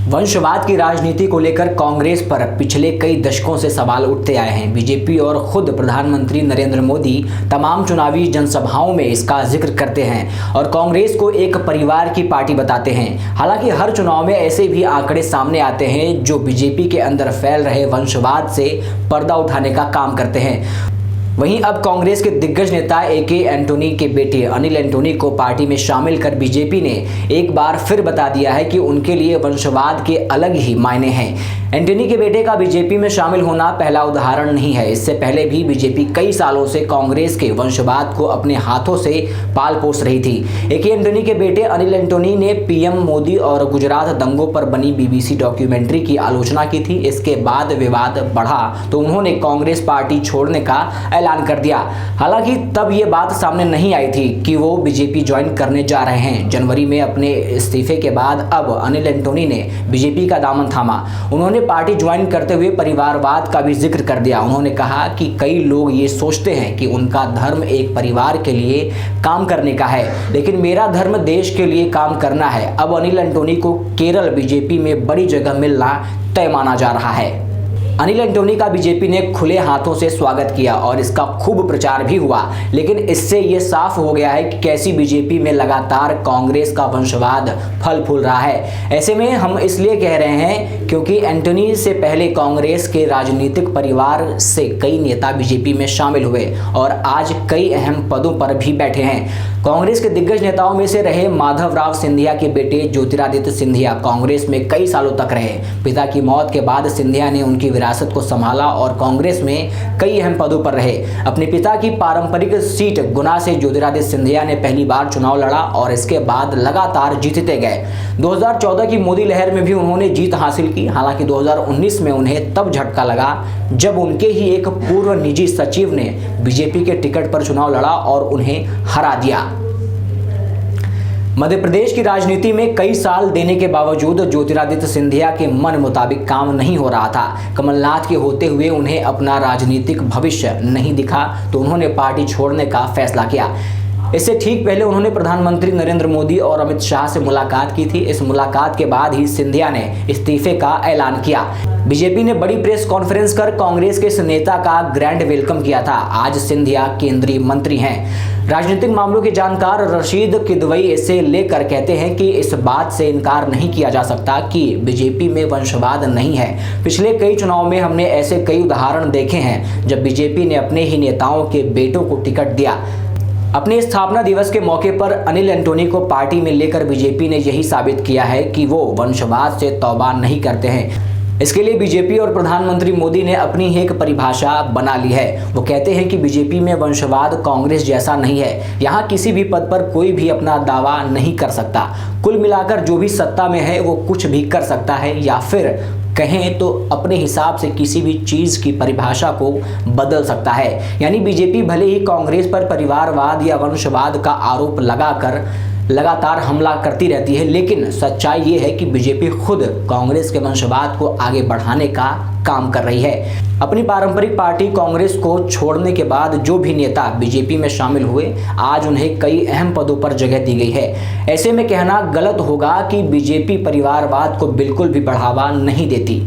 वंशवाद की राजनीति को लेकर कांग्रेस पर पिछले कई दशकों से सवाल उठते आए हैं। बीजेपी और खुद प्रधानमंत्री नरेंद्र मोदी तमाम चुनावी जनसभाओं में इसका जिक्र करते हैं और कांग्रेस को एक परिवार की पार्टी बताते हैं। हालांकि हर चुनाव में ऐसे भी आंकड़े सामने आते हैं जो बीजेपी के अंदर फैल रहे वंशवाद से पर्दा उठाने का काम करते हैं। वहीं अब कांग्रेस के दिग्गज नेता ए.के. एंटोनी के बेटे अनिल एंटोनी को पार्टी में शामिल कर बीजेपी ने एक बार फिर बता दिया है कि उनके लिए वंशवाद के अलग ही मायने हैं। एंटोनी के बेटे का बीजेपी में शामिल होना पहला उदाहरण नहीं है। इससे पहले भी बीजेपी कई सालों से कांग्रेस के वंशवाद को अपने हाथों से पाल पोस रही थी। ए.के. एंटोनी के बेटे अनिल एंटोनी ने पीएम मोदी और गुजरात दंगों पर बनी बीबीसी डॉक्यूमेंट्री की आलोचना की थी। इसके बाद विवाद बढ़ा तो उन्होंने कांग्रेस पार्टी छोड़ने का ऐलान कर दिया। हालांकि तब ये बात सामने नहीं आई थी कि वो बीजेपी ज्वाइन करने जा रहे हैं। जनवरी में अपने इस्तीफे के बाद अब अनिल एंटोनी ने बीजेपी का दामन थामा। उन्होंने पार्टी ज्वाइन करते हुए परिवारवाद का भी जिक्र कर दिया। उन्होंने कहा कि कई लोग ये सोचते हैं कि उनका धर्म एक परिवार के लिए काम करने का है, लेकिन मेरा धर्म देश के लिए काम करना है। अब अनिल एंटोनी को केरल बीजेपी में बड़ी जगह मिलना तय माना जा रहा है। अनिल एंटोनी का बीजेपी ने खुले हाथों से स्वागत किया और इसका खूब प्रचार भी हुआ, लेकिन इससे ये साफ हो गया है कि कैसी बीजेपी में लगातार कांग्रेस का वंशवाद फल फूल रहा है। ऐसे में हम इसलिए कह रहे हैं क्योंकि एंटोनी से पहले कांग्रेस के राजनीतिक परिवार से कई नेता बीजेपी में शामिल हुए और आज कई अहम पदों पर भी बैठे हैं। कांग्रेस के दिग्गज नेताओं में से रहे माधवराव सिंधिया के बेटे ज्योतिरादित्य सिंधिया कांग्रेस में कई सालों तक रहे। पिता की मौत के बाद सिंधिया ने उनकी विरासत को संभाला और कांग्रेस में कई अहम पदों पर रहे। अपने पिता की पारंपरिक सीट गुना से ज्योतिरादित्य सिंधिया ने पहली बार चुनाव लड़ा और इसके बाद लगातार जीतते गए। 2014 की मोदी लहर में भी उन्होंने जीत हासिल की। हालांकि 2019 में उन्हें तब झटका लगा जब उनके ही एक पूर्व निजी सचिव ने बीजेपी के टिकट पर चुनाव लड़ा और उन्हें हरा दिया। मध्य प्रदेश की राजनीति में कई साल देने के बावजूद ज्योतिरादित्य सिंधिया के मन मुताबिक काम नहीं हो रहा था। कमलनाथ के होते हुए उन्हें अपना राजनीतिक भविष्य नहीं दिखा तो उन्होंने पार्टी छोड़ने का फैसला किया। इससे ठीक पहले उन्होंने प्रधानमंत्री नरेंद्र मोदी और अमित शाह से मुलाकात की थी। इस मुलाकात के बाद ही सिंधिया ने इस्तीफे का ऐलान किया। बीजेपी ने बड़ी प्रेस कॉन्फ्रेंस कर कांग्रेस के इस नेता का ग्रैंड वेलकम किया था। आज सिंधिया केंद्रीय मंत्री हैं। राजनीतिक मामलों के जानकार रशीद किदवई इसे लेकर कहते हैं कि इस बात से इनकार नहीं किया जा सकता कि बीजेपी में वंशवाद नहीं है। पिछले कई चुनाव में हमने ऐसे कई उदाहरण देखे हैं जब बीजेपी ने अपने ही नेताओं के बेटों को टिकट दिया। अपने स्थापना दिवस के मौके पर अनिल एंटोनी को पार्टी में लेकर बीजेपी ने यही साबित किया है कि वो वंशवाद से तौबा नहीं करते हैं। इसके लिए बीजेपी और प्रधानमंत्री मोदी ने अपनी ही एक परिभाषा बना ली है। वो कहते हैं कि बीजेपी में वंशवाद कांग्रेस जैसा नहीं है। यहाँ किसी भी पद पर कोई भी अपना दावा नहीं कर सकता। कुल मिलाकर जो भी सत्ता में है वो कुछ भी कर सकता है या फिर कहें तो अपने हिसाब से किसी भी चीज की परिभाषा को बदल सकता है। यानी बीजेपी भले ही कांग्रेस पर परिवारवाद या वंशवाद का आरोप लगाकर लगातार हमला करती रहती है, लेकिन सच्चाई ये है कि बीजेपी खुद कांग्रेस के वंशवाद को आगे बढ़ाने का काम कर रही है। अपनी पारंपरिक पार्टी कांग्रेस को छोड़ने के बाद जो भी नेता बीजेपी में शामिल हुए आज उन्हें कई अहम पदों पर जगह दी गई है। ऐसे में कहना गलत होगा कि बीजेपी परिवारवाद को बिल्कुल भी बढ़ावा नहीं देती।